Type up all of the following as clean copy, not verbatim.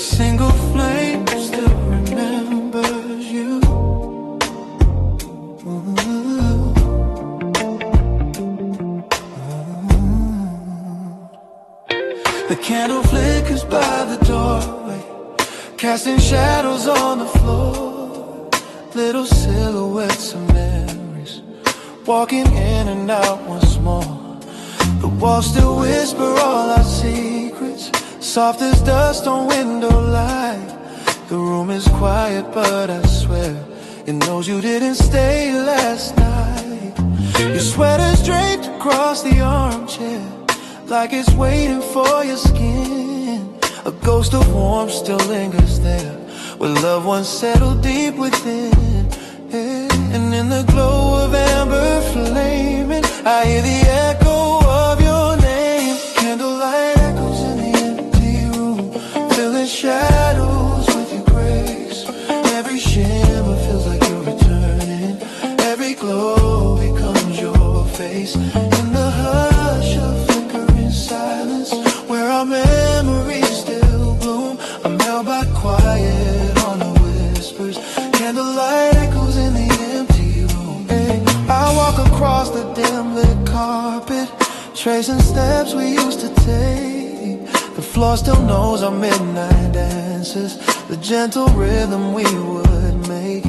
single flame still remembers you. The candle flickers by the doorway, casting shadows on the floor. Little silhouettes of memories, walking in and out once more. The walls still whisper all our secrets, soft as dust on window light. The room is quiet, but I swear it knows you didn't stay last night. Your sweater's draped across the armchair, like it's waiting for your skin. A ghost of warmth still lingers there, where loved ones settle deep within. And in the glow of amber flaming, I hear the echo of your name. Candlelight echoes in the empty room, filling shadows with your grace. Every shimmer feels like you're returning, every glow becomes your face. In the hush of flickering silence, where our memories still bloom, I'm held by quiet on the whispers. Candlelight echoes in the empty room. I walk across the dim lit carpet, tracing steps we used to take. The floor still knows our midnight dances, the gentle rhythm we would make.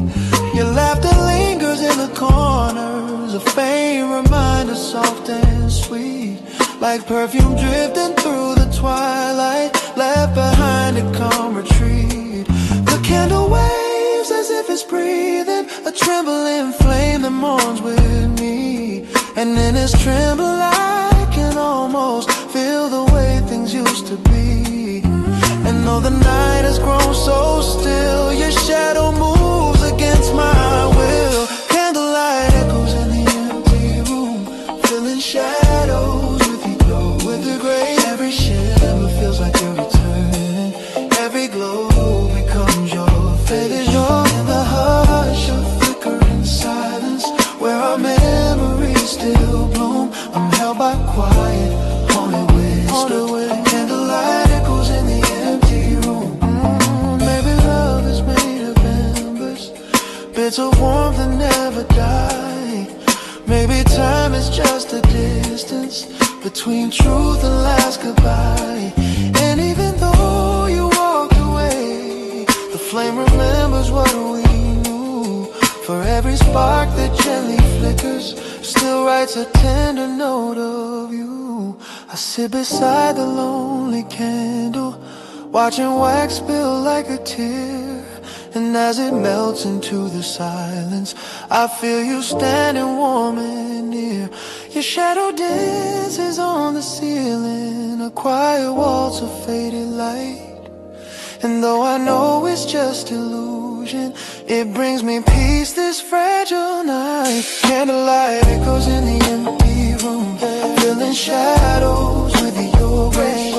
Your laughter lingers in the corners, a faint reminder, soft and sweet, like perfume drifting through the twilight, left behind to come retreat. The candle waves as if it's breathing, a trembling flame that mourns with me. And in its tremble I can almost feel the way things used to be. And though the night has grown so still, your shadow moves against my will. Candlelight echoes in the empty room, filling shadows with your glow, with the grace. Every shimmer feels like you're returning, every glow becomes your face. In the hush of flickering silence, where our memories still bloom, I'm held by quiet, haunted whispers. Candlelight echoes in the empty room. Maybe love is made of embers, bits of warmth that never die. Maybe time is just a distance between truth and last goodbye. And even though you walked away, the flame remembers what we knew. For every spark that gently flickers, still writes a tender note of you. I sit beside the lonely candle, watching wax spill like a tear. And as it melts into the silence, I feel you standing warm and near. Your shadow dances on the ceiling, a quiet waltz of faded light. And though I know it's just illusion, it brings me peace this fragile night. Candlelight echoes in the empty room, filling shadows with your grace.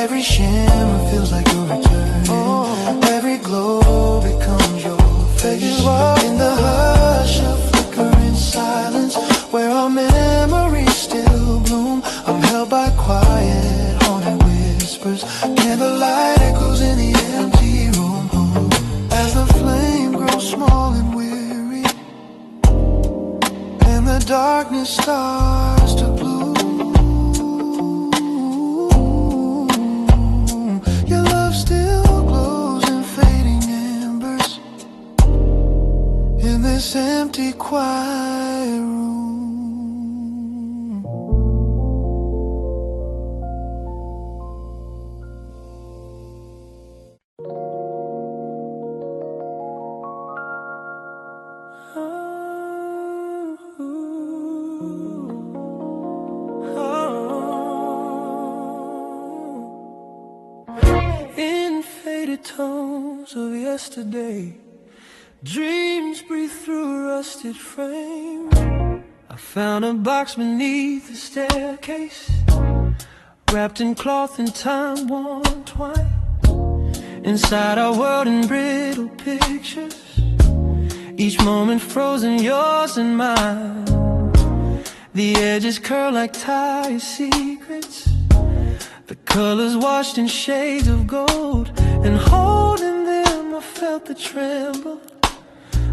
Every shimmer feels like you're returning, every glow becomes your face. In the hush of flickering silence, where our memories still bloom, I'm held by quiet, haunted whispers. Candlelight echoes in the empty room. As the flame grows small and weary, and the darkness starts to bloom, your love still glows in fading embers in this empty, quiet room. In faded tones of yesterday, dreams breathe through a rusted frame. I found a box beneath the staircase, wrapped in cloth and time-worn twine. Inside our world in brittle pictures, each moment frozen, yours and mine. The edges curl like tired secrets, the colors washed in shades of gold, and felt the tremble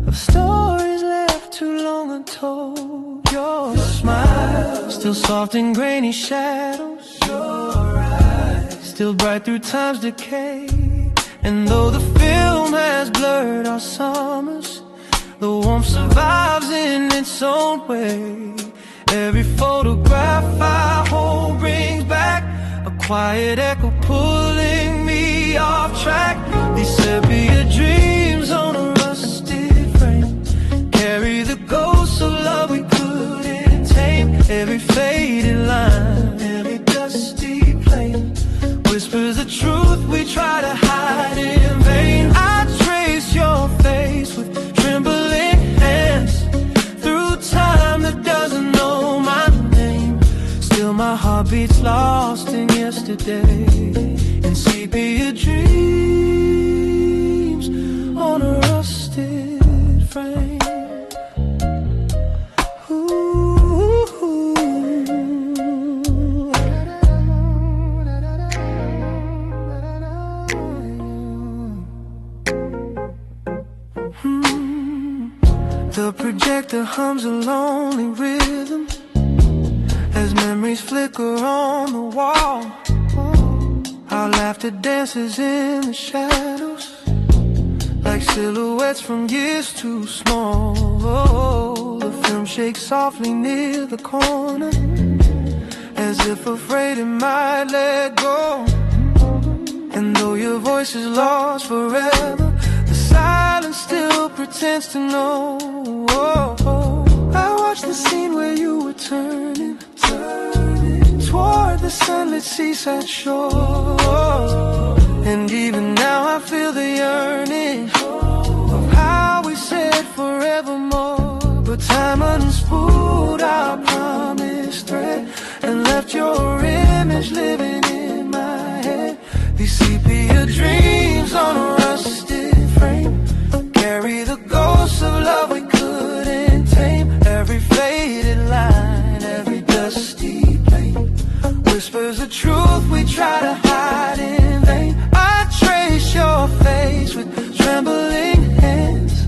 of stories left too long untold. Your smile, still soft in grainy shadows. Your eyes, still bright through time's decay. And though the film has blurred our summers, the warmth survives in its own way. Every photograph I hold brings back a quiet echo pulling me off track. These sepia dreams on a rusted frame carry the ghosts of love we couldn't tame. Every faded line, every dusty plane whispers the truth we try to hide in vain. I trace your face with trembling hands through time that doesn't know my name. Still my heart beats lost in yesterday, in sepia dreams on a rusted frame. The projector hums a lonely rhythm as memories flicker on the wall. Our laughter dances in the shadows like silhouettes from years too small. The film shakes softly near the corner as if afraid it might let go. And though your voice is lost forever, the silence still pretends to know. I watched the scene where you were turning toward the sunlit seaside shore. And even now I feel the yearning of how we said forevermore. But time unspooled our promise thread and left your image living in my head. These sepia dreams on a rusted frame carry the ghosts of love we couldn't tame. Every faded line, every dusty plane whispers the truth we try to hide in vain. I trace your face with trembling hands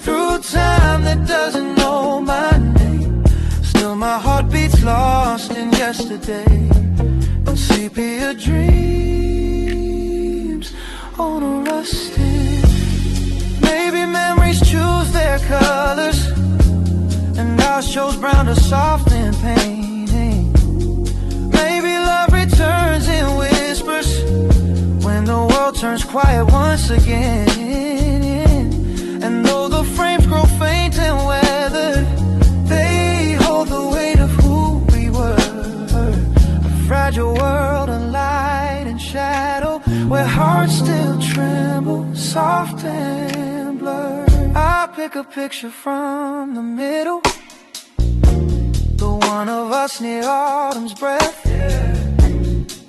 through time that doesn't know my name. Still my heart beats lost in yesterday, in sepia dreams on a rusted. Maybe memories choose their colors and ours chose brown to soften pain. Maybe love returns in whispers when the world turns quiet once again. And though the frames grow faint and weathered, they hold the weight of who we were. A fragile world of light and shadow where hearts still tremble, soft and blurred. I pick a picture from the middle, the one of us near autumn's breath.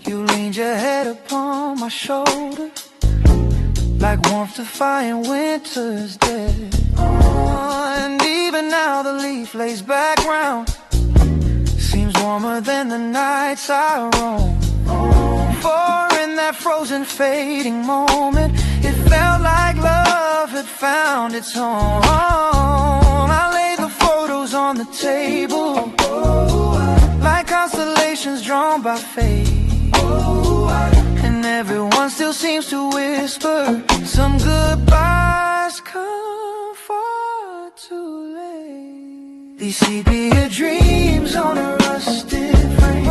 You leaned your head upon my shoulder like warmth defying winter's dead. And even now the leaf lays back round seems warmer than the nights I roam. For in that frozen fading moment it felt like love had found its home. I lay the photos on the table like constellations drawn by fate. And everyone still seems to whisper some goodbyes come far too late. These sepia dreams on a rusted frame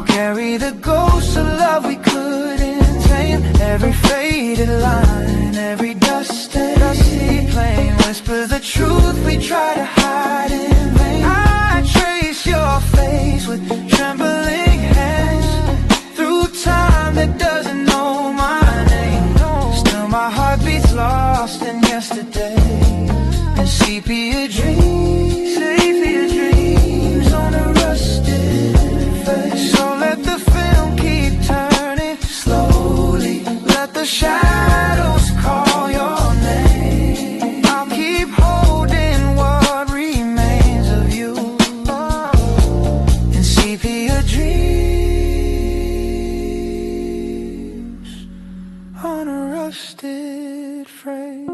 carry the ghosts of love we couldn't tame. Every faded line, every dusty plane whispers the truth we try to hide in vain. I trace your face with trembling hands through time that doesn't know my name. Still my heart beats lost in yesterday, and sepia dreams on a rusted face. So let the film keep turning slowly, let the shadows call your name. I'll keep holding what remains of you in sepia dreams on a rush. rusted frame.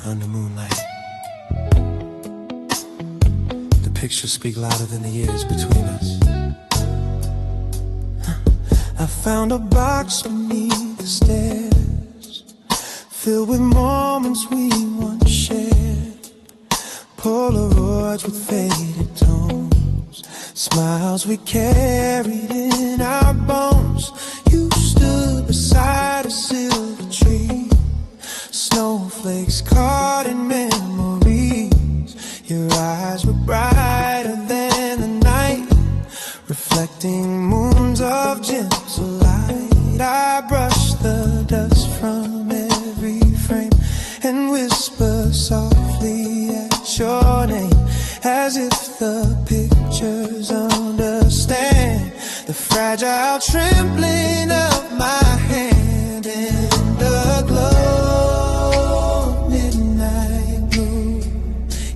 Under moonlight, the pictures speak louder than the years between us. I found a box beneath the stairs, filled with moments we once shared. Polaroids with faded tones, smiles we carried in our bones. You stood beside a silver tree, snowflakes caught in memories. Your eyes were brighter than the night, reflecting moons of gentle light. I brushed the dust from every frame and whispered softly at your name, as if the pictures understand the fragile trembling of my hand in the glow. Midnight blue,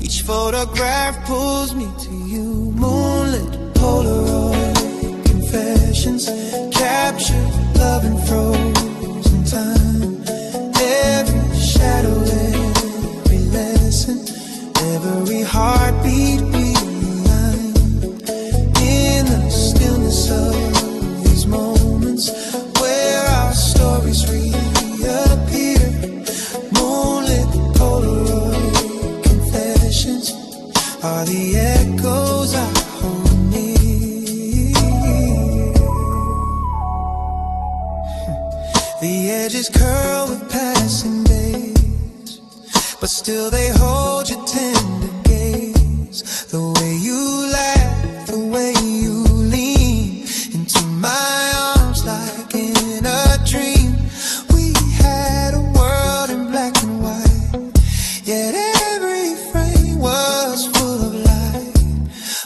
each photograph pulls me to you. Moonlit Polaroid confessions, captured love and frozen time. Every shadow, every lesson, every heartbeat realigned. In the stillness of these moments where our stories reappear. Moonlit Polaroid confessions are the echoes I hold near. The edges curl with passing days, but still they hold your tender gaze. The way you laugh, the way you lean into my arms like in a dream. We had a world in black and white, yet every frame was full of light.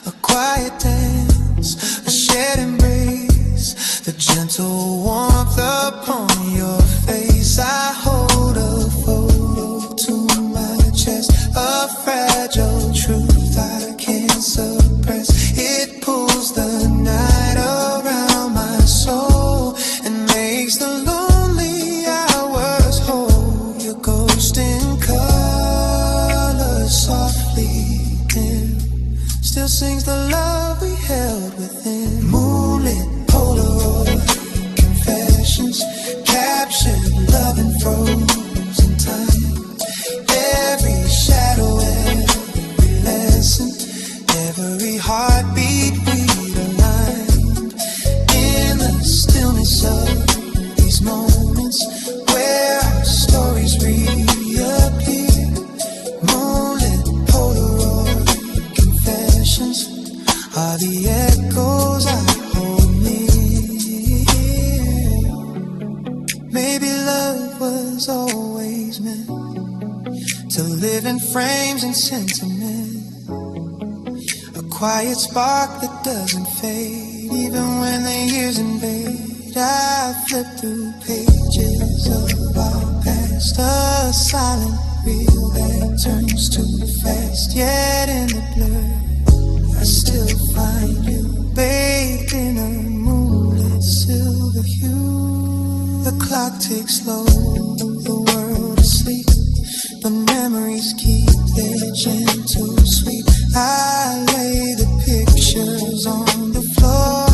A quiet dance, a shared embrace, the gentle warmth upon your face. I hold a photo to my chest, a fragile truth I can't suppress. It pulls the night around my soul and makes the lonely hours whole. Your ghost in color softly dim still sings the love we held within. Moonlit Polaroid confessions, captured love and frozen time. Every shadow, every lesson, every heartbeat realigned. In the stillness of these moments where our stories reappear. Moonlit Polaroid confessions are the echoes I hold near. Maybe love was always meant to live in frames and sentiment, a quiet spark that doesn't fade even when the years invade. I flip through pages of our past, a silent reel that turns too fast. Yet in the blur I still find you, bathed in a moonlit silver hue. The clock ticks slow, the world is asleep, but memories keep their gentle sweep. I lay the pictures on the floor,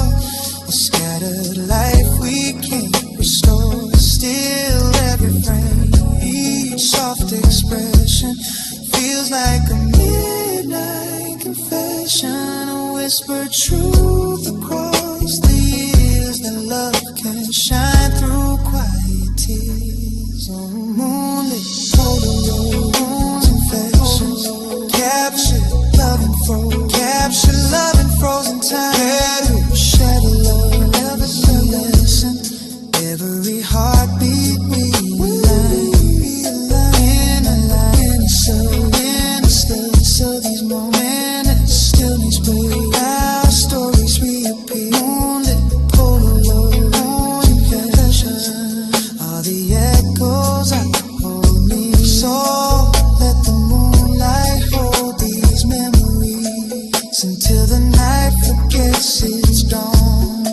a scattered life we can't restore. Still every frame, each soft expression feels like a midnight confession, a whispered truth across the years that love can shine through quiet tears. On moonlit Polaroid confessions, captured love and frozen, captured love and frozen time. Every shadow, love, every lesson, every heartbeat realigned. In a line, in a stillness of these moments, stillness. until the night forgets its dawn.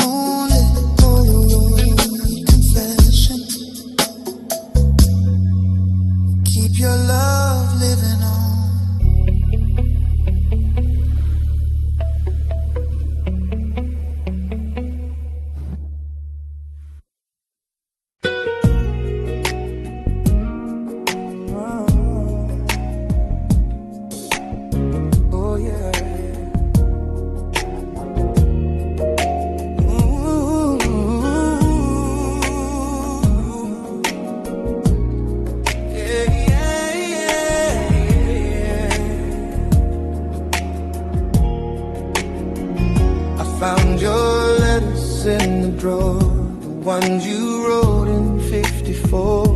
Only Polaroid confession. Keep your love living on. Found your letters in the drawer, the ones you wrote in '54.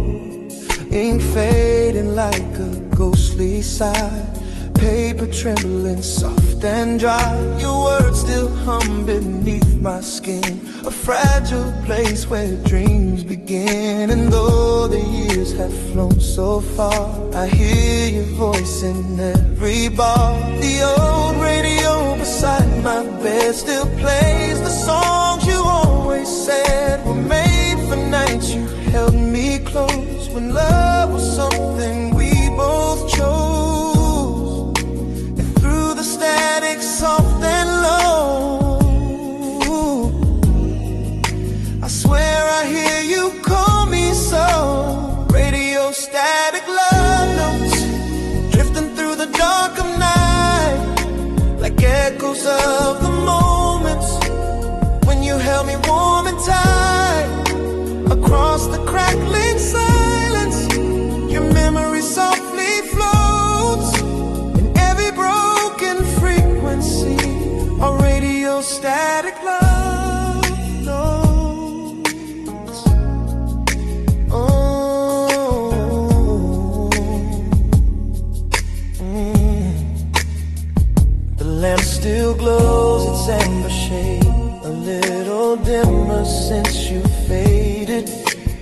Ink fading like a ghostly sigh, paper trembling soft and dry. Your words still hum beneath my skin, a fragile place where dreams begin. And though the years have flown so far, I hear your voice in every bar. The old radio beside my bed still plays the songs you always said were made for nights you held me close, when love was something we both chose. And through the static soft and low, I swear I hear you call me so. Radio static love notes drifting through the dark of night, like echoes of the moments when you held me warm and tight. Across the crackling silence, your memory softly floats in every broken frequency. A radio static love notes. The lamp still glows its amber shade, a little dimmer since you faded.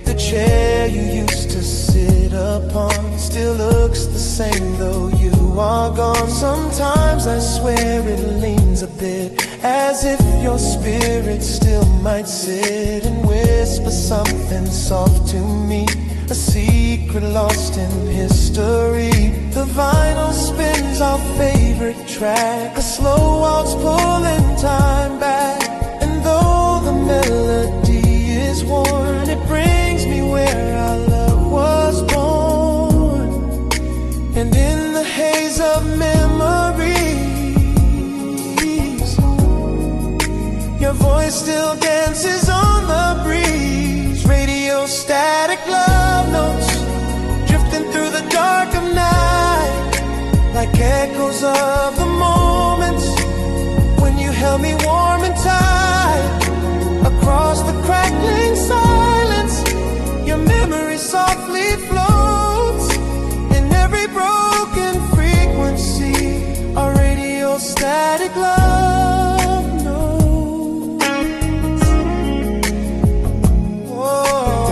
The chair you used to sit upon still looks the same though you are gone. Sometimes I swear it leans a bit, as if your spirit still might sit and whisper something soft to me, a secret lost in history. The vinyl spins our favorite track, a slow waltz pulling time back. And though the melody is worn, it brings me where our love was born. And in the haze of memories, your voice still dances on the breeze. Radio static love notes drifting through the dark of night, like echoes of the moments when you held me warm and tight. Across the crackling silence, your memory softly floats in every broken frequency. A radio static love notes. Whoa,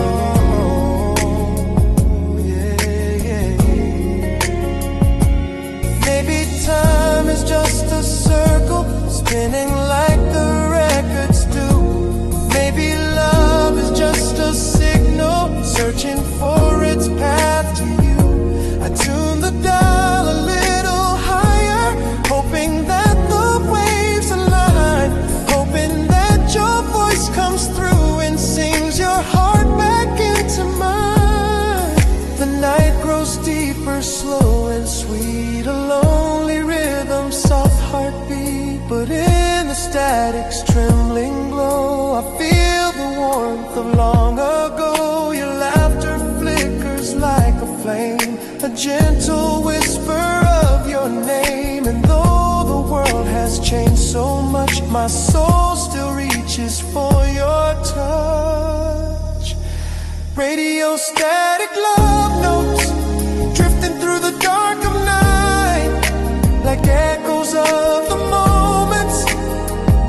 yeah, yeah. Maybe time is just a circle spinning like the records do. Maybe love is just a signal searching for its path to you. I tune the dial a little higher, hoping that the waves align, hoping that your voice comes through and sings your heart back into mine. The night grows deeper, slow and sweet, a lonely rhythm, soft heartbeat. But in the static's trembling glow, I feel the warmth of long ago. Your laughter flickers like a flame, a gentle whisper of your name. And though the world has changed so much, my soul still reaches for your touch. Radio static love notes drifting through the dark of night, like echoes of the moments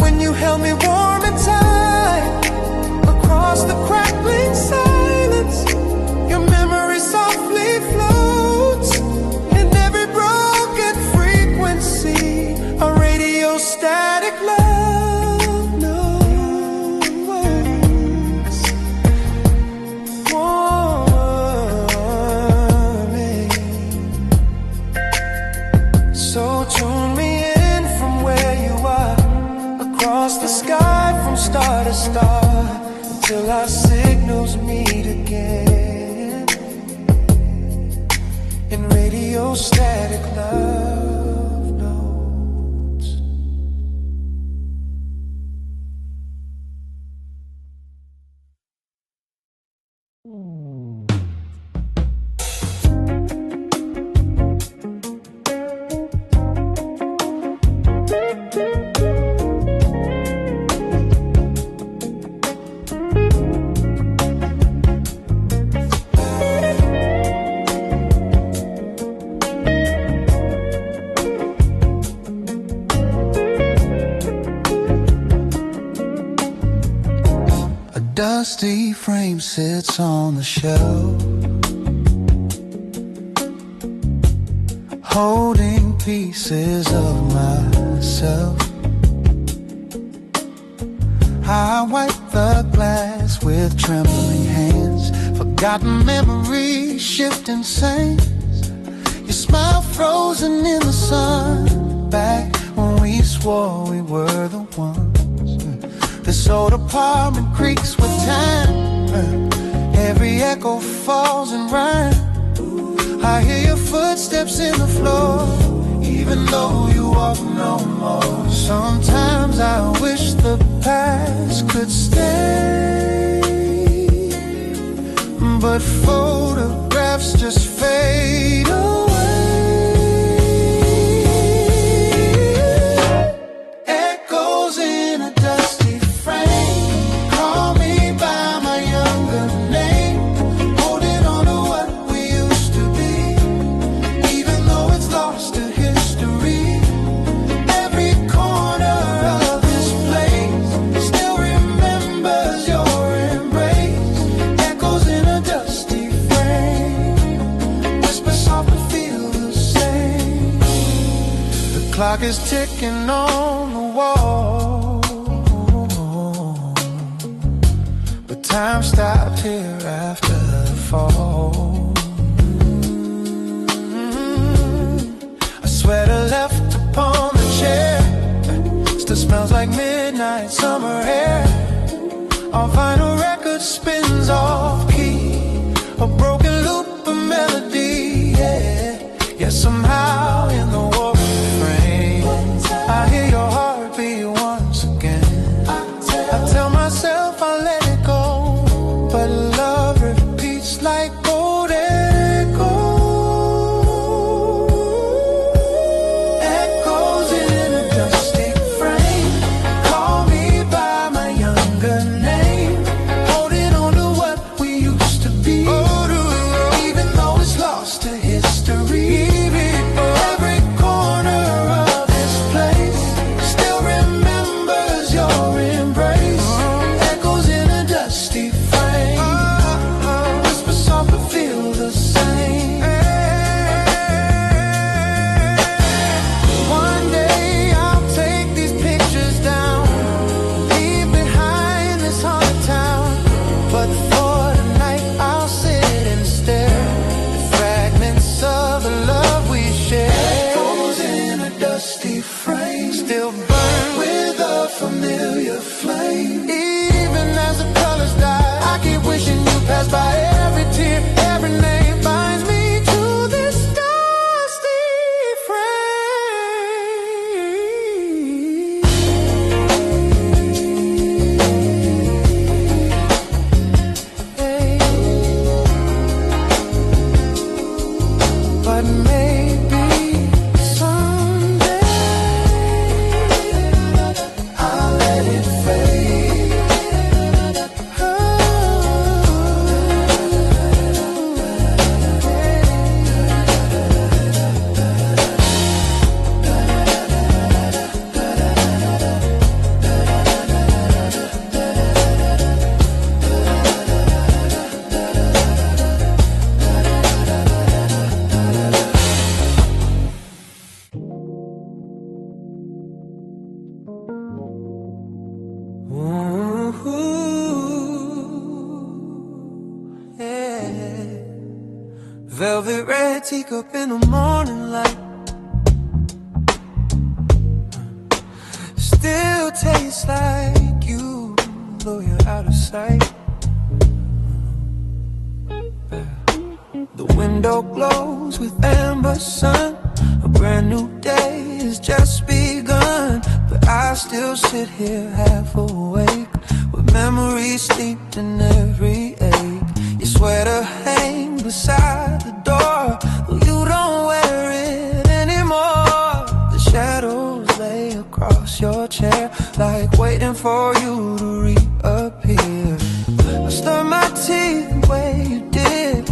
when you held me warm and tight. Across the crackling silence, your memory softly floats in every broken frequency. A radio static love knows warning. So tune me in from where you are, across the sky from star to star, till our signals meet again in radio static love notes. Dusty frame sits on the shelf, holding pieces of myself. I wipe the glass with trembling hands, forgotten memories shifting sands. Your smile frozen in the sun, back when we swore we were the ones. This old apartment creaks with time, every echo falls in rhyme. I hear your footsteps in the floor, even though you walk no more. Sometimes I wish the past could stay, but photographs just fade away. Echoes in a dusty frame, call me by my younger name, holding on to what we used to be, even though it's lost to history. Every corner of this place still remembers your embrace. Echoes in a dusty frame, whisper soft but feel the same. The clock is ticking on the wall, but time stopped here after the fall. A sweater left upon the chair still smells like midnight summer air. Our vinyl record spins off key, a broken loop of melody, yeah. Yeah, somehow in the war frame, I hear your heartbeat once again. I tell myself I'll let it go, but love repeats like old echoes. Echoes in a dusty frame, call me by my younger name, holding on to what we used to be, even though it's lost to history. Every corner of this place still remembers your embrace. Echoes in a dusty frame, whisper soft but feel the same. One day I'll take these pictures down, leave behind this haunted town, but for tonight I'll sit and stare at fragments of the love we shared. Echoes in a dusty frame, still burn with a familiar flame. Even as the colors die, I keep wishing you passed by. Every tear, every name binds me to this dusty frame. But maybe someday I'll let it fade. velvet red teacup in the morning light. Still tastes like you, though you're out of sight. The window glows with amber sun. A brand new day has just begun, but I still sit here half awake, with memories steeped in every ache. Your sweater hangs beside the door, well, you don't wear it anymore. The shadows lay across your chair, like waiting for you to reappear. I stir my tea the way you did,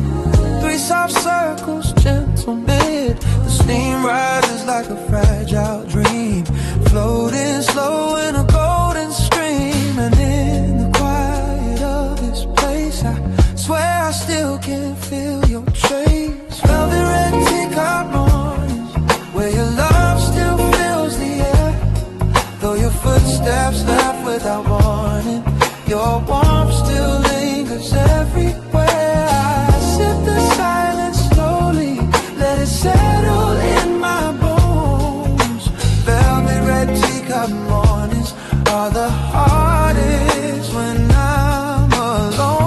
3 soft circles, gentle mid. The steam rises like a fragile dream, floating slow in a golden stream. And in the quiet of this place, I swear I still can feel your trace. Velvet red teacup mornings, where your love still fills the air, though your footsteps left without warning. Your warmth still lingers everywhere. I sip the silence slowly, let it settle in my bones. Velvet red teacup mornings are the hardest when I'm alone.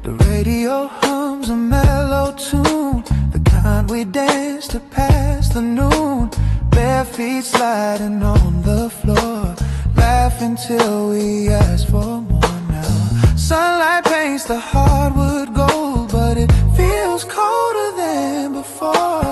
The radio hums a mellow tune, the kind we dance to pass the noon. Bare feet sliding on the floor, laughing till we ask for more now. Sunlight paints the hardwood gold, but it feels colder than before,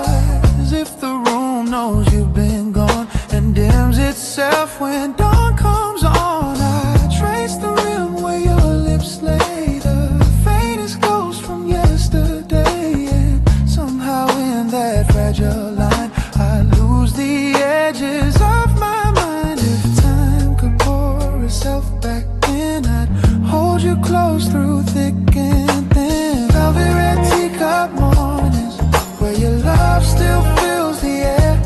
as if the room knows you've been gone and dims itself when dawn comes on. I trace the rim where your lips lay, the faintest ghost from yesterday, and somehow in that fragile line I lose the edges of my mind. If time could pour itself back in, I'd hold you close through thick and thin. Velvet red teacup mornings, where your love still fills the air,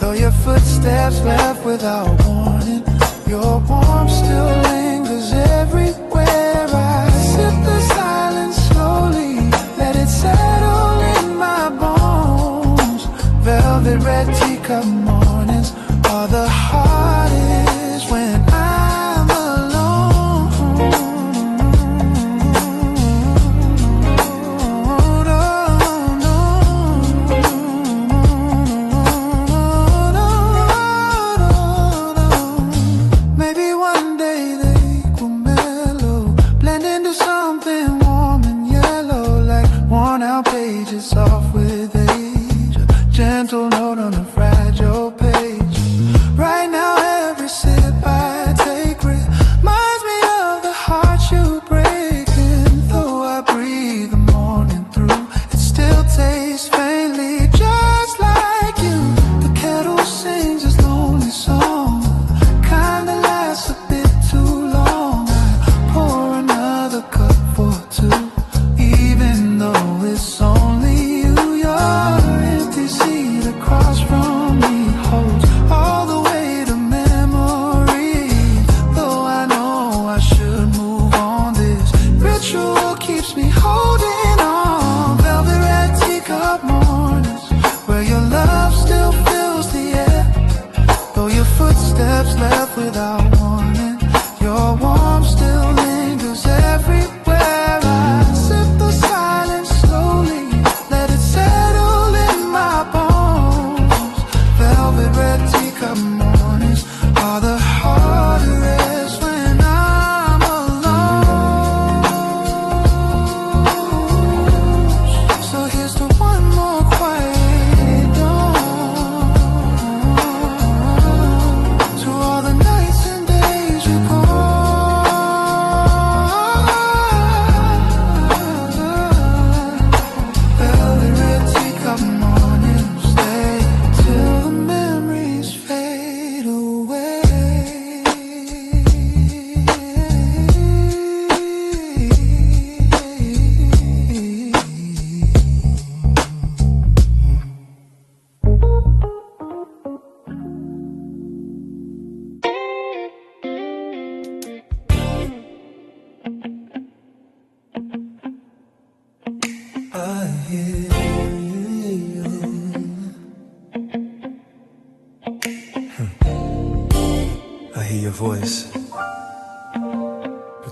though your footsteps left without warning. Your warmth still lingers everywhere. I sip the silence slowly, let it settle in my bones. Velvet red teacup mornings are the hardest when I'm alone. Maybe one day they will mellow, blend into something warm and yellow, like worn out pages soft with age, a gentle note on a fragile page. Right now every sip I take reminds me of the heart you break, and though I breathe the morning through, it still tastes faintly just like you. The kettle sings its lonely song, kinda lasts a bit too long. I pour another cup for 2, even though it's only you. Your empty seat across from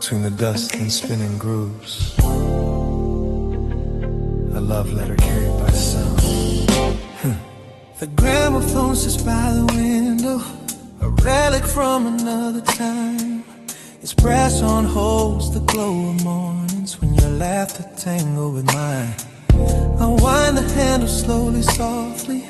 between the dust and spinning grooves. A love letter carried by sound. The gramophone sits by the window, a relic from another time. Its brass on holds the glow of mornings when your laughter tangled with mine. I wind the handle slowly, softly,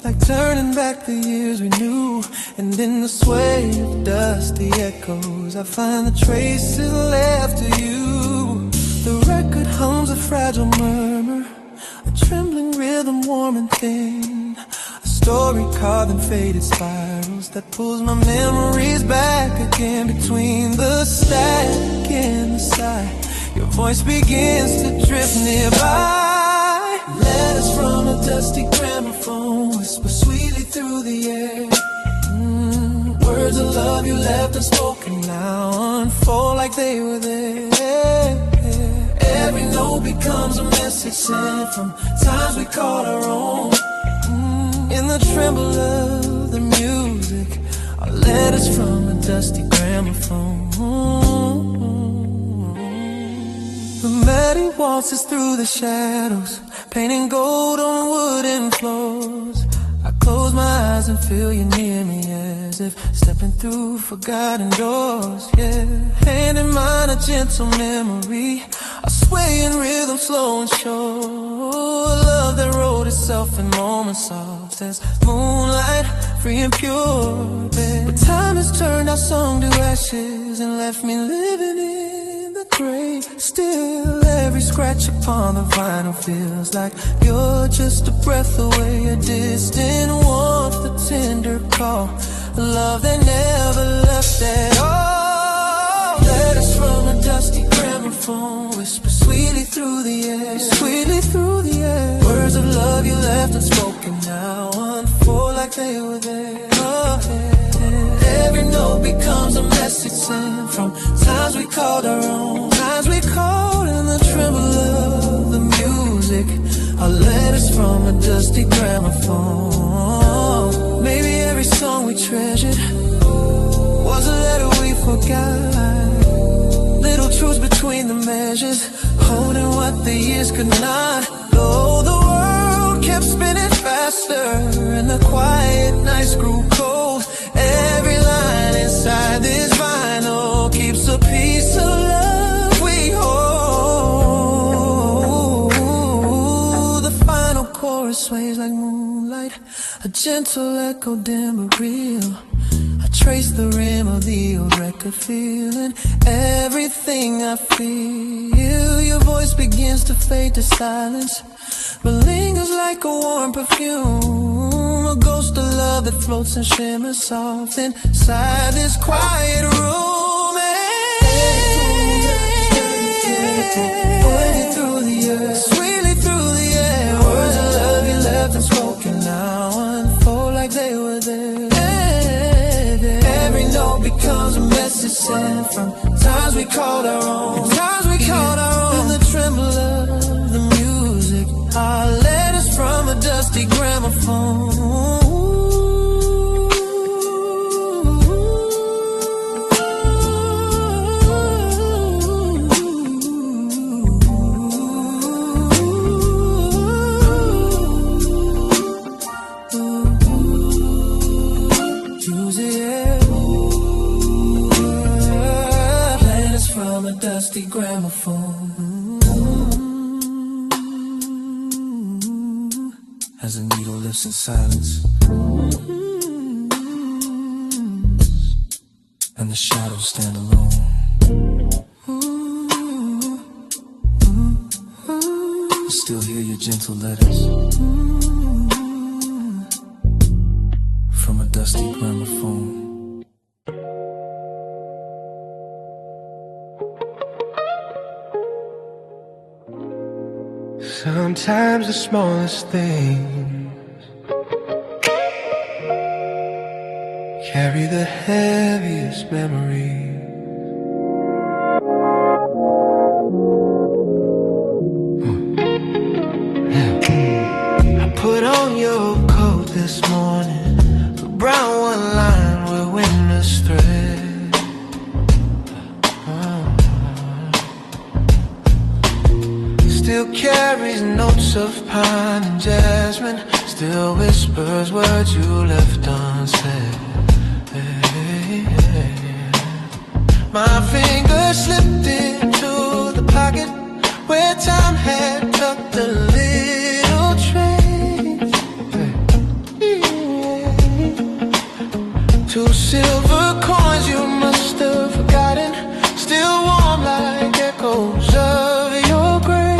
like turning back the years we knew. And in the sway of dusty echoes, I find the traces left of you. The record hums a fragile murmur, a trembling rhythm warm and thin, a story carved in faded spirals that pulls my memories back again. Between the static and the sigh, your voice begins to drift nearby. Letters from a dusty gramophone whisper sweetly through the air. Words of love you left unspoken now unfold like they were there. Every note becomes a message sent from times we called our own. In the tremble of the music, our letters from a dusty gramophone. The melody waltzes through the shadows, painting gold on wooden floors. I close my eyes and feel you near me, as if stepping through forgotten doors. Yeah, hand in mine, a gentle memory, a swaying rhythm, slow and sure. A love that wrote itself in moments soft as moonlight, free and pure. But time has turned our song to ashes and left me living in the grave. Still, every scratch upon the vinyl feels like you're just a breath away, a distant warmth, a tender call, a love that never left at all. Letters from a dusty gramophone whisper sweetly through the air, sweetly through the air. Words of love you left unspoken now unfold like they were there. Oh, yeah. Every note becomes a message sent from times we called our own, times we called in the tremble of the music. Our letters from a dusty gramophone. Maybe every song we treasured was a letter we forgot. Little truths between the measures, holding what the years could not. Though the world kept spinning faster and the quiet nights grew cold, every line inside this vinyl keeps a piece of love we hold. The final chorus sways like moonlight, a gentle echo dim but real. I trace the rim of the old record, feeling everything I feel. Your voice begins to fade to silence, but lingers like a warm perfume, a ghost of love that floats and shimmers soft inside this quiet room. Pointing through the earth, sweetly through the air. Words of love you left unspoken now unfold like they were there. Every note becomes a message sent from times we called our own, times we called our own. In the tremble of the music, our letters from a dusty gramophone. Dusty gramophone. As a needle lifts in silence, and the shadows stand alone. I still hear your gentle letters from a dusty gramophone. Sometimes the smallest things carry the heaviest memory. I put on your coat this morning, the brown one lined with winter's thread. still carries notes of pine and jasmine, still whispers words you left unsaid. My fingers slipped into the pocket where time had tucked a little trace. Two silver coins you must have forgotten, still warm like echoes of your grace.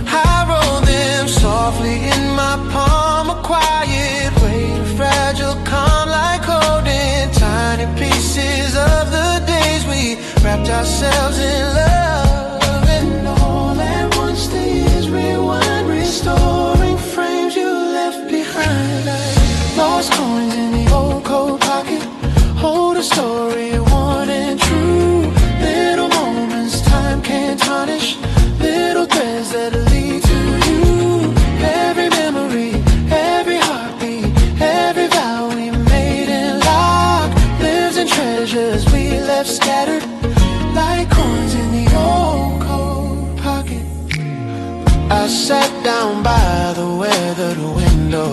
I roll them softly in my palm, a quiet way to fragile calm, like holding tiny pieces of the days we wrapped ourselves in love. And all at once the years rewind, restoring frames you left behind. Like lost coins in the old cold pocket, hold a story worn and true. Little moments time can't tarnish, little threads that lead to you. Every memory, every heartbeat, every vow we made and locked, lives in treasures we left scattered like coins in the old cold pocket. I sat down by the weathered window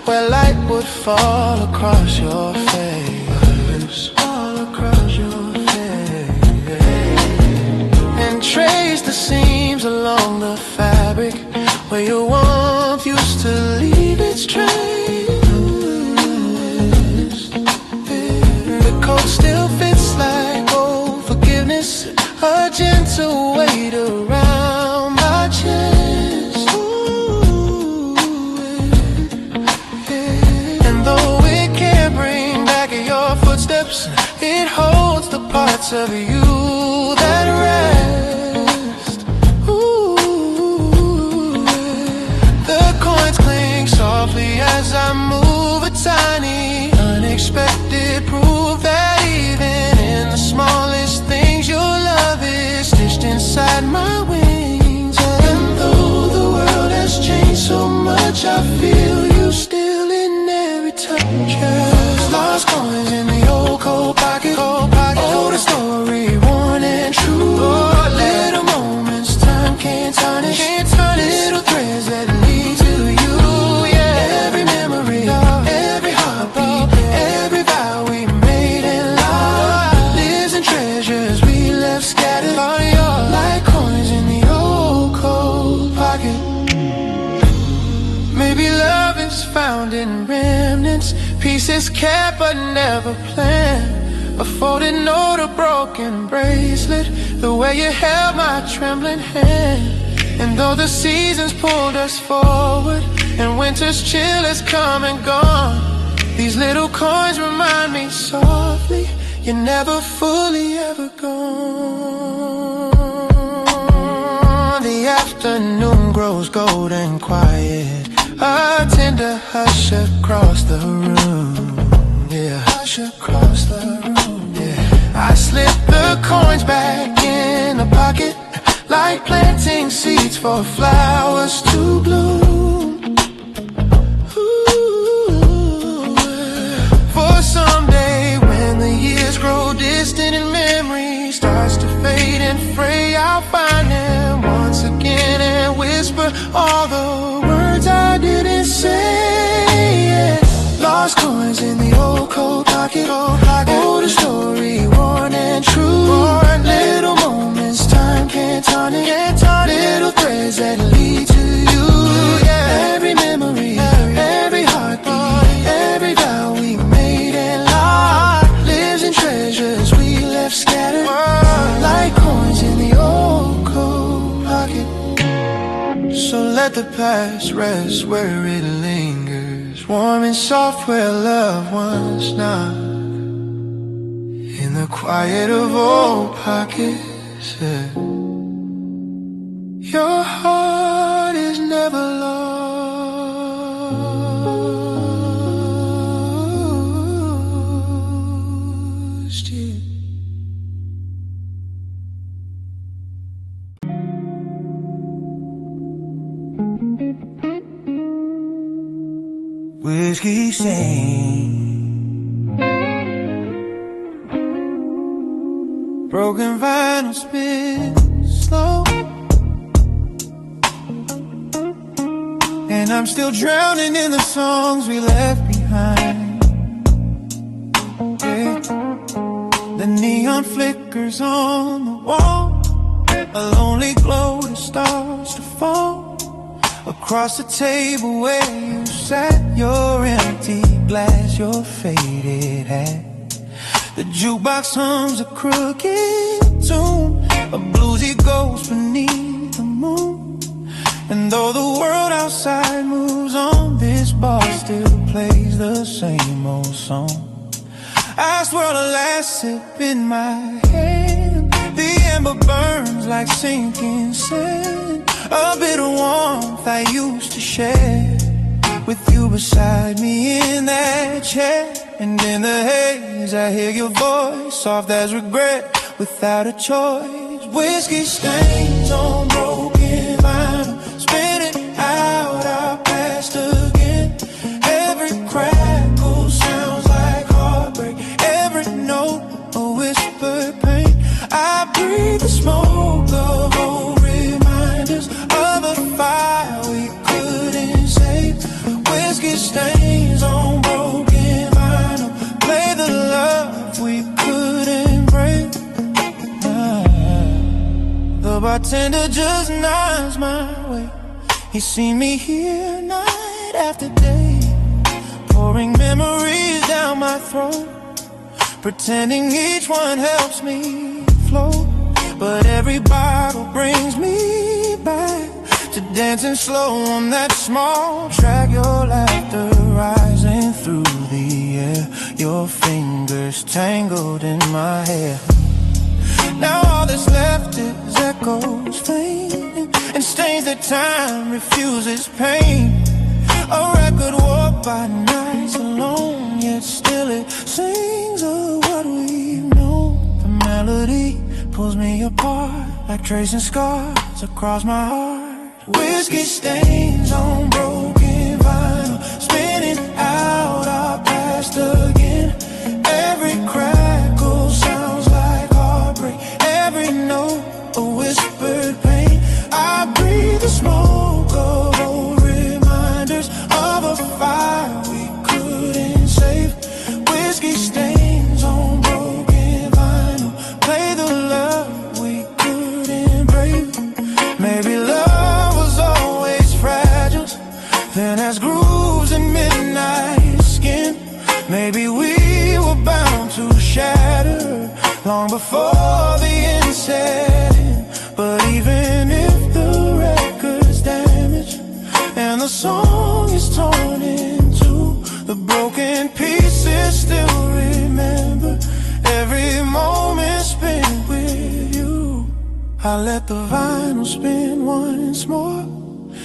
where light would fall across your face, all across your face, and trace the seams along the fabric where your warmth used to leave its trace. The coat still fits like old forgiveness, a gentle weight around my chest. And though it can't bring back your footsteps, it holds the parts of you that rest. The coins cling softly as I move, a tiny, unexpected proof that even in the smallest things your love is stitched inside my wings. And though the world has changed so much, I feel you still in every touch. Lost coins in the old cold pocket, hold a story worn and true. Little moments time can't tarnish, little threads that lead to you. Every memory, every heartbeat, every vow we made and locked, lives in treasures we left scattered like coins in the old cold pocket. Maybe love is found in remnants, pieces kept but never planned. A folded note, a broken bracelet, the way you held my trembling hand. And though the seasons pulled us forward and winter's chill has come and gone, these little coins remind me softly you're never fully ever gone. The afternoon grows gold and quiet, a tender hush across the room. Yeah, hush across the room. Yeah, I slip the coins back in the pocket, like planting seeds for flowers to bloom. Ooh, for someday when the years grow distant and memory starts to fade and fray, I'll find them once again and whisper all the words I didn't say. Yeah. Lost coins in the old cold pocket, hold a story worn and true. Little moments time can't tarnish, little threads that lead to you. Every memory, every heartbeat, every vow we made and locked, lives in treasures we left scattered like coins in the old cold pocket. So let the past rest where it lingers, warm and soft where love once knocked, in the quiet of old pockets. Yeah. Your heart is never lost. Yeah. Whiskey sing, Broken vinyl spin slow, and I'm still drowning in the songs we left behind. Yeah. The neon flickers on the wall, a lonely glow that starts to fall across the table where you sat, your empty glass, your faded hat. The jukebox hums a crooked tune, a bluesy ghost beneath the moon. And though the world outside moves on, this bar still plays the same old song. I swirl a last sip in my hand, the ember burns like sinking sand, a bit of warmth I used to share with you beside me in that chair. And in the haze I hear your voice, soft as regret, without a choice. Whiskey stains on broken vinyl, spinning out our past again. Every crackle sounds like heartbreak, every note a whispered pain. I breathe the smoke of old reminders of a fire we couldn't save. Whiskey stains on broken vinyl, play the love we couldn't break. The bartender just nods my way. He's seen me here night after day, pouring memories down my throat, pretending each one helps me float. But every bottle brings me back to dancing slow on that small track. Your laughter rising through the air, your fingers tangled in my hair. Now all that's left is echoes fading, and stains that time refuses pain. A record warped by nights alone, yet still it sings of what we've known. The melody pulls me apart like tracing scars across my heart. Whiskey stains on broken vinyl, spinning out our past again. Every crackle sounds like heartbreak, every note a whispered pain. I breathe the smoke of old reminders of a fire we couldn't save. Whiskey stains on broken vinyl, play the love we couldn't break. Maybe love was always fragile, then has grooves and midnight skin. Maybe we were bound to shatter long before the end set in. But even if the record's damaged and the song is torn in two, the broken pieces still remember every moment spent with you. I let the vinyl spin once more,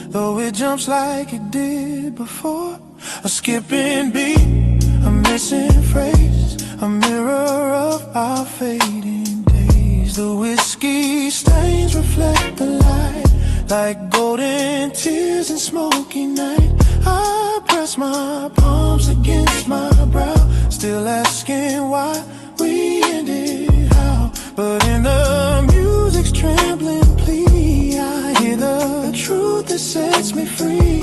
though it jumps like it did before. A skipping beat, a missing phrase, a mirror of our fading days. The whiskey stains reflect the light like golden tears in smoky night. I press my palms against my brow, still asking why we ended how. But in the music's trembling plea, I hear the truth that sets me free.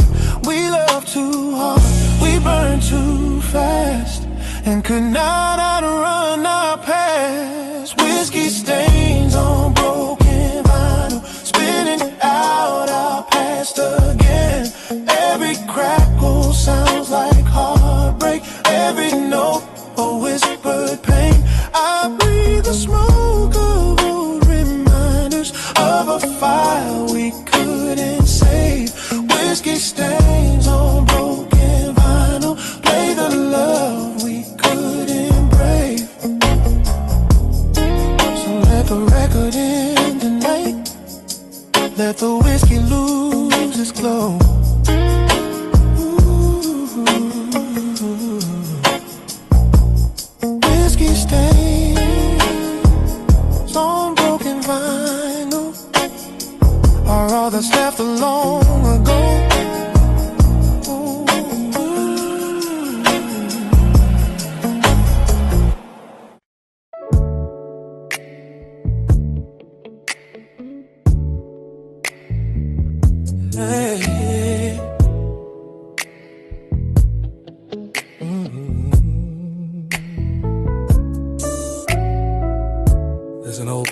We love too hard, we burn too fast, and could not outrun our past. Whiskey stains on broken vinyl, spinning out our past again. Every crackle sounds like heartbreak, every note a whispered pain. I breathe the smoke of old reminders of a fire we couldn't save. Whiskey stains on broken vinyl, play the love we couldn't break. So let the record end tonight, let the whiskey lose its glow. Whiskey stains on broken vinyl are all that's left of long ago.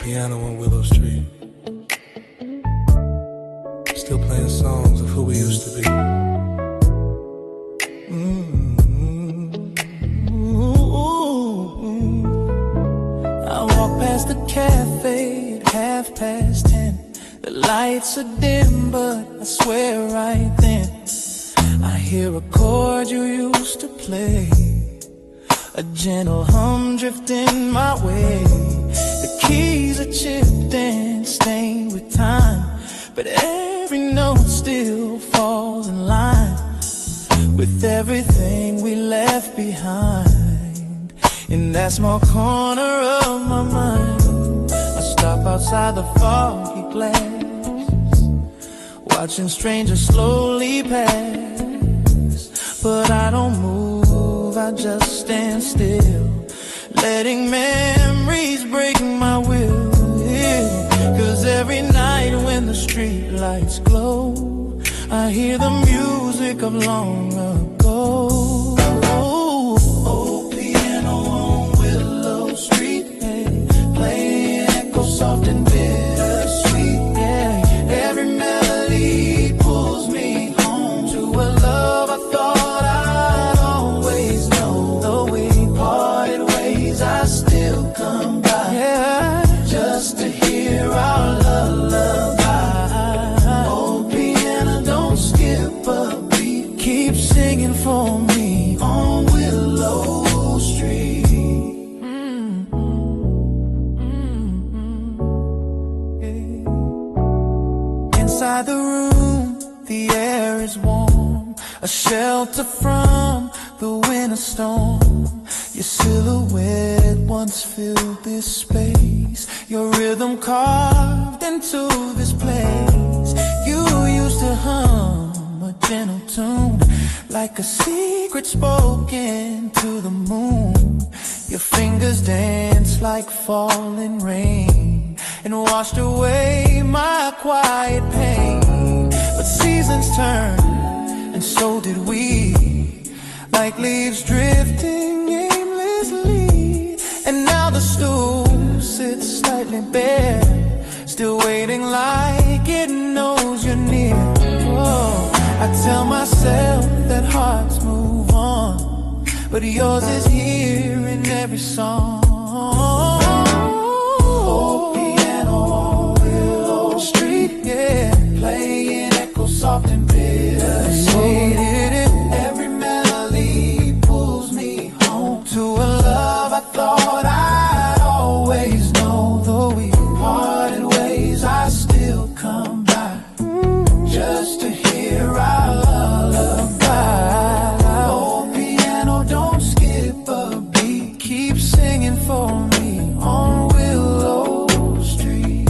piano on Willow Street, still playing songs of who we used to be. I walk past the cafe at 10:30. The lights are dim, but I swear right then I hear a chord you used to play, a gentle hum drifting my way. The keys are chipped and stained with time, but every note still falls in line with everything we left behind. In that small corner of my mind, I stop outside the foggy glass, watching strangers slowly pass. But I don't move, I just stand still, letting memories break my will. Yeah. 'Cause every night when the street lights glow, I hear the music of long ago. Oh, piano on Willow Street, hey, playing echo soft and bittersweet. Yeah, every melody pulls me home to a love I thought I'd always know. Though we parted ways, I still come by, yeah, just to hear our lullaby. Oh, piano, don't skip a beat, keep singing for me on Willow Street. Yeah. Inside the room, the air is warm, a shelter from the winter storm. Your silhouette once filled this space, your rhythm carved into this place. You used to hum a gentle tune, like a secret spoken to the moon. Your fingers danced like falling rain and washed away my quiet pain. But seasons turned, and so did we, like leaves drifting aimlessly. And now the stool sits slightly bare, still waiting like it knows you're near. Oh, I tell myself that hearts move on, but yours is here in every song. Oh, piano on Willow Street, yeah, playing echo soft and bittersweet. Every melody pulls me home to a love I thought I'd always know. Though we parted ways, I still come by, just to hear our lullaby. Oh, piano, don't skip a beat, keep singing for me on Willow Street.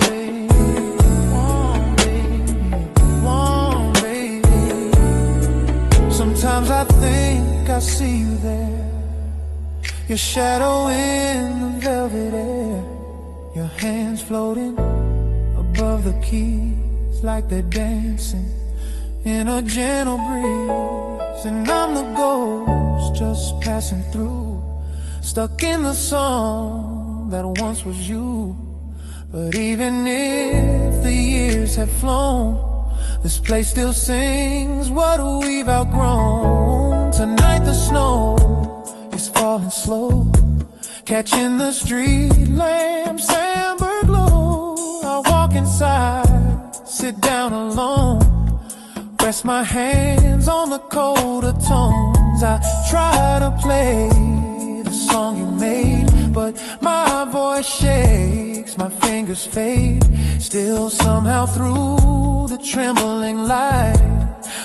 Baby. Sometimes I think I see you there, your shadow in the velvet air, your hands floating above the keys like they're dancing in a gentle breeze. And I'm the ghost just passing through, stuck in the song that once was you. But even if the years have flown, this place still sings what we've outgrown. Tonight the snow is falling slow, catching the street lamps amber glow. I walk inside, sit down alone, rest my hands on the colder tones. I try to play the song you made, but my voice shakes, my fingers fade. Still somehow through the trembling light,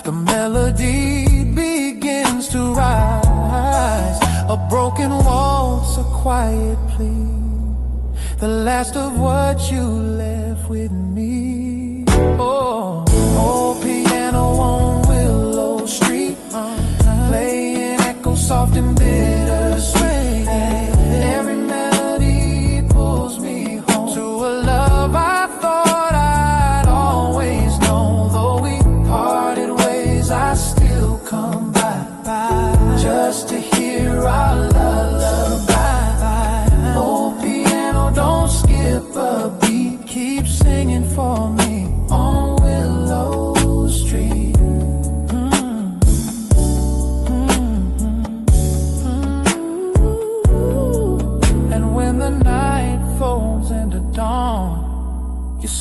the melody begins to rise. A broken waltz, a quiet plea, the last of what you left with me. Oh, oh, piano on Willow Street, playing echo soft and bittersweet. Every melody pulls me home to a love I thought I'd always know. Though we parted ways, I still come by, just to hear our lullaby. Oh, piano, don't skip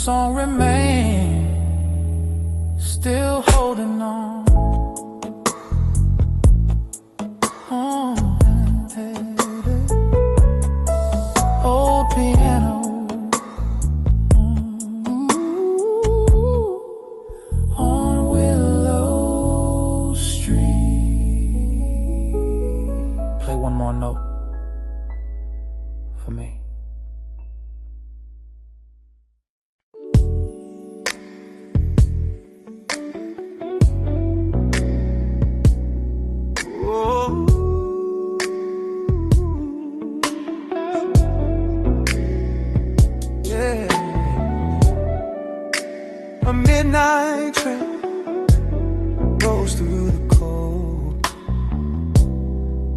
song remains, still holding on. Old piano, on Willow Street. Play one more note for me. A midnight train rolls through the cold,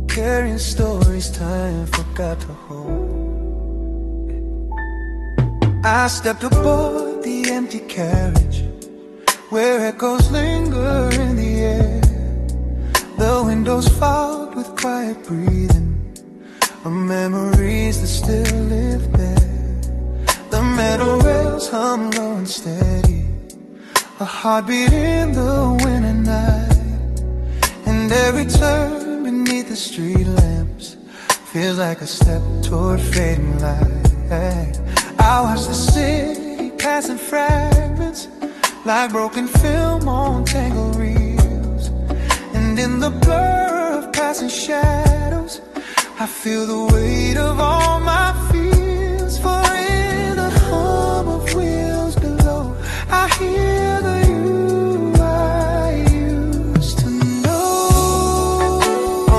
carrying stories time forgot to hold. I stepped aboard the empty carriage, where echoes linger in the air. The windows fogged with quiet breathing of memories that still live there. The metal rails hum low and steady, a heartbeat in the winter night. And every turn beneath the street lamps feels like a step toward fading light. I watch the city pass in fragments, like broken film on tangled reels. And in the blur of passing shadows, I feel the weight of all my fears. For in the hum of wheels below, I hear the you I used to know.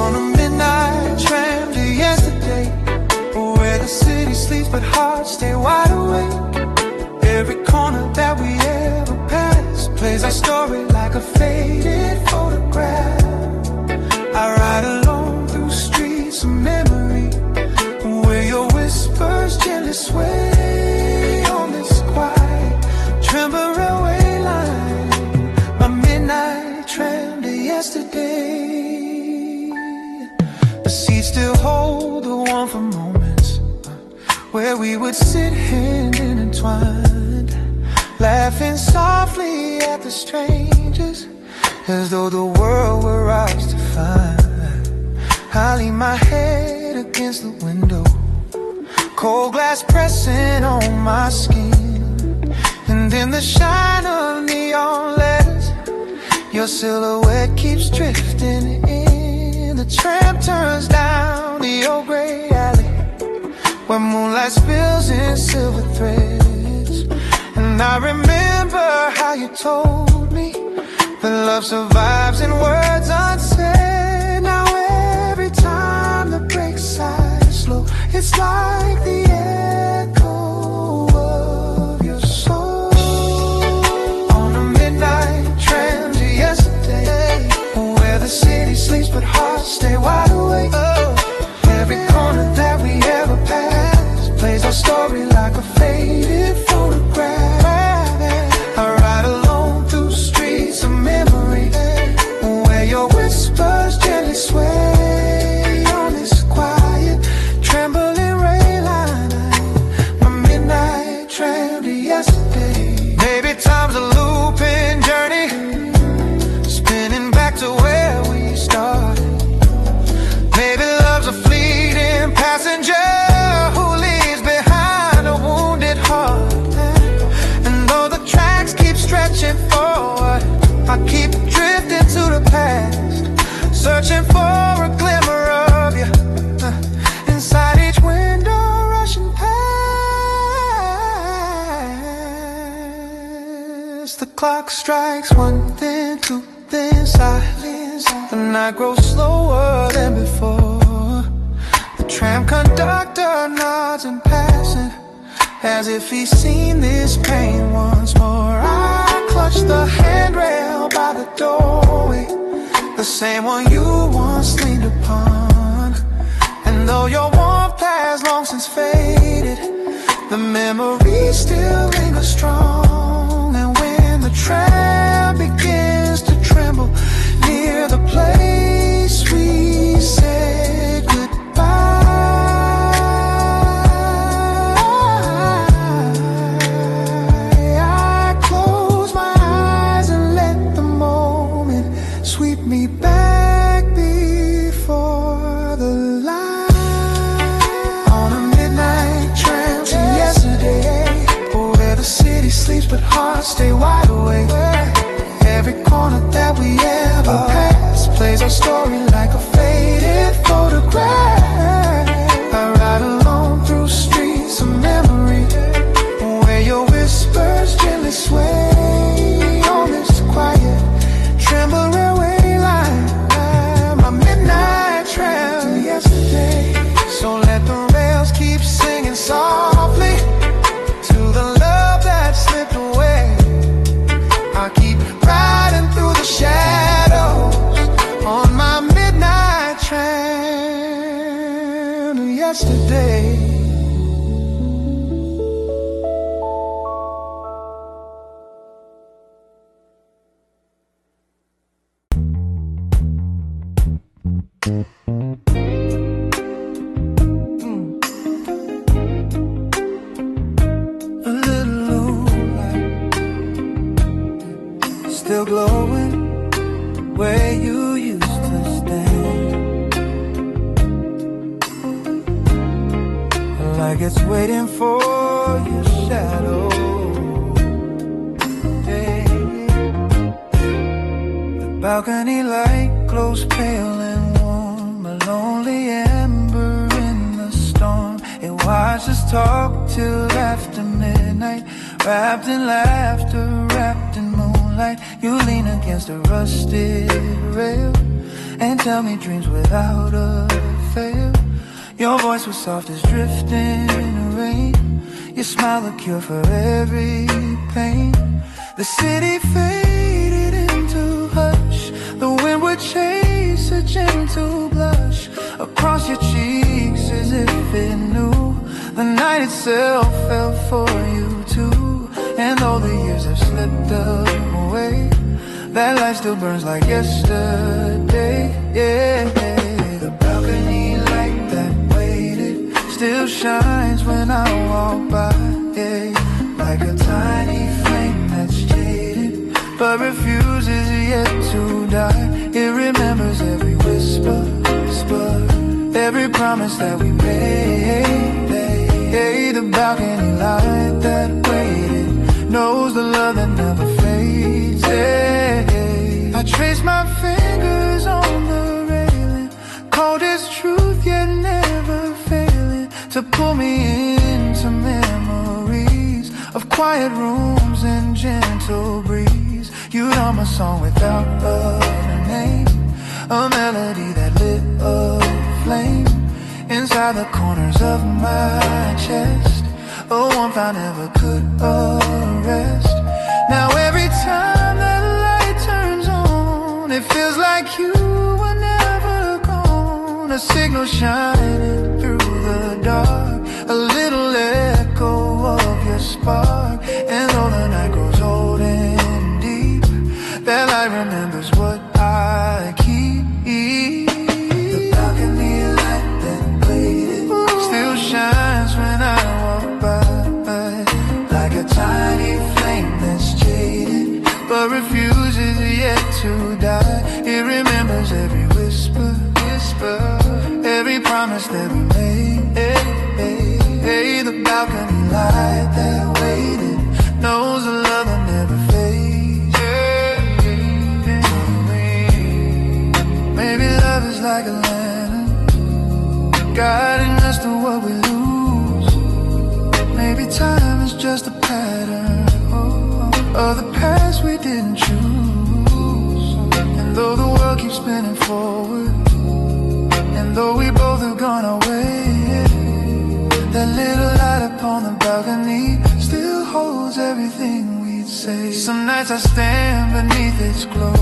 On a midnight tram to yesterday, where the city sleeps but hearts stay wide awake. Every corner that we ever pass plays our story like a faded photograph. I ride alone through streets of memory, where your whispers gently sway on this quiet tremble railway line. My midnight tram to yesterday. The seats still hold the warmth of moments where we would sit hand intertwined, laughing softly at the strangers, as though the world were ours to find. I lean my head against the window, cold glass pressing on my skin. And in the shine of neon letters, your silhouette keeps drifting in. The tram turns down the old gray alley, where moonlight spills in silver threads. And I remember how you told me that love survives in words unsaid. Now every time the brakes side slow, it's like the echo of your soul. On a midnight tram to yesterday, where the city sleeps but hearts stay wide awake. Every corner that we ever pass plays our story like a faded photograph. I ride alone through streets of memory, where your whispers gently sway on this quiet trembling rail line. My midnight tram to yesterday. Maybe time's a looping journey, spinning back to where we started. Maybe love's a fleeting passenger who leaves behind a wounded heart. And though the tracks keep stretching forward, I keep drifting to the past, searching for a glimmer of you inside each window rushing past. The clock strikes one, then two, then silence. The night grows slower than before. The tram conductor nods in passing, as if he's seen this pain once more. I clutch the handrail by the doorway, the same one you once leaned upon. And though your warmth has long since faded, the memories still linger strong. And when the tram begins to tremble near the place we said goodbye, corner that we ever passed plays our story like a faded photograph. I ride alone through streets of memory, where your whispers gently sway on this quiet, tremble railway line. My midnight trail to yesterday. So let the rails keep singing softly to the love that slipped away. I keep riding through the shadows on my midnight train to yesterday. A little light still glowing where you used to stand, like it's waiting for your shadow. Yeah. The balcony light glows pale and warm, a lonely ember in the storm. It watches us talk till after midnight, wrapped in laughter, wrapped in moonlight. You lean against a rusted rail and tell me dreams without a fail. Your voice was soft as drifting rain. Your smile a cure for every pain. The city faded into hush. The wind would chase a gentle blush across your cheeks as if it knew the night itself fell for you too. And though the years have slipped away, that light still burns like yesterday. Yeah, the balcony light that waited still shines when I walk by. Yeah, like a tiny flame that's jaded but refuses yet to die. It remembers every whisper, every promise that we made. Hey, the balcony light that waited knows the love that never fades. Hey, I trace my fingers on the railing, cold as truth yet never failing, to pull me into memories of quiet rooms and gentle breeze. You'd hum a song without a name, a melody that lit a flame inside the corners of my chest, a warmth I never could arrest. Now every time that light turns on, it feels like you were never gone. A signal shining through the dark, a little echo of your spark. And though the night grows old and deep, that light remembers what I keep. The balcony light that waited still shines when I walk by, like a tiny flame that's jaded but refuses yet to die. It remembers every whisper, every promise that we made. Hey, the balcony light that waited knows the love that never fades. Maybe love is like a lantern, guiding us to what we lose. Maybe time is just a pattern of the past we didn't choose. And though the world keeps spinning forward, and though we both have gone away, that little light upon the balcony still holds everything we'd say. Some nights I stand beneath its glow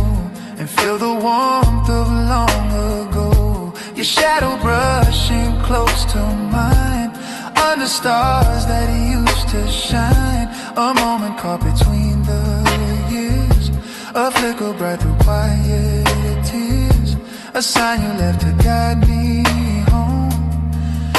and feel the warmth of long ago. Your shadow brushing close to mine, under stars that used to shine. A moment caught between the years, a flicker bright through quiet tears, a sign you left to guide me home,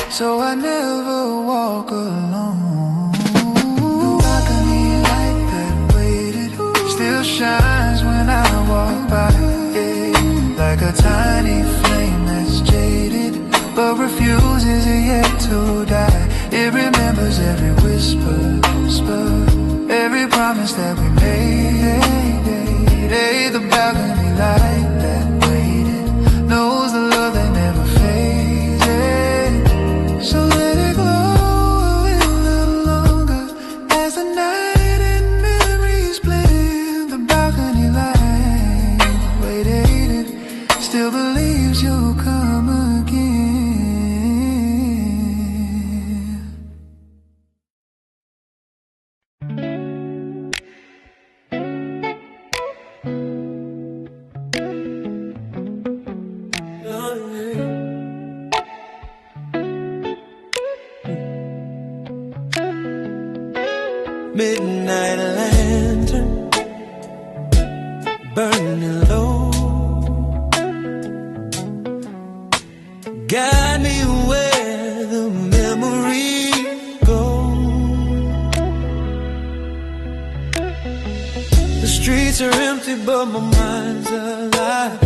so I never walk alone. The balcony light that waited still shines when I walk by, yeah, like a tiny flame that's jaded but refuses yet to die. It remembers every whisper, every promise that we made. midnight lantern burning low, guide me where the memories go. The streets are empty but my mind's alive,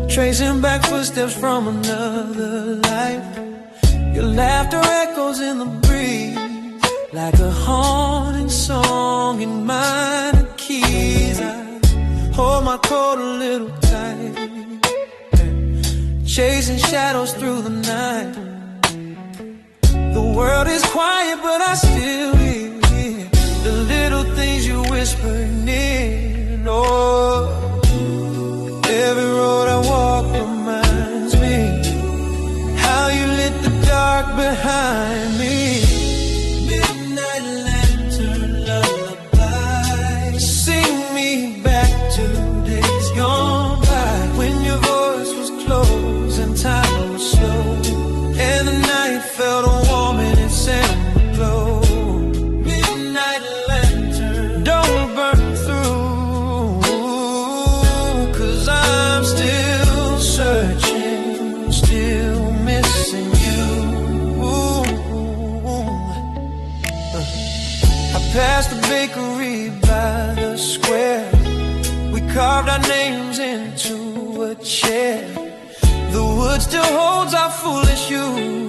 tracing back footsteps from another life. Your laughter echoes in the breeze like a haunting song in minor keys. I hold my coat a little tight, chasing shadows through the night. The world is quiet but I still hear the little things you whisper near. Oh, every road I walk reminds me how you lit the dark behind me. Midnight lantern lullaby, sing me back to days gone by, when your voice was close and time was slow, and the night felt warm in its glow. Midnight lantern, don't burn through, 'cause I'm still searching, still missing you. I passed the bakery by the square, we carved our names into a chair. The wood still holds our foolish youth.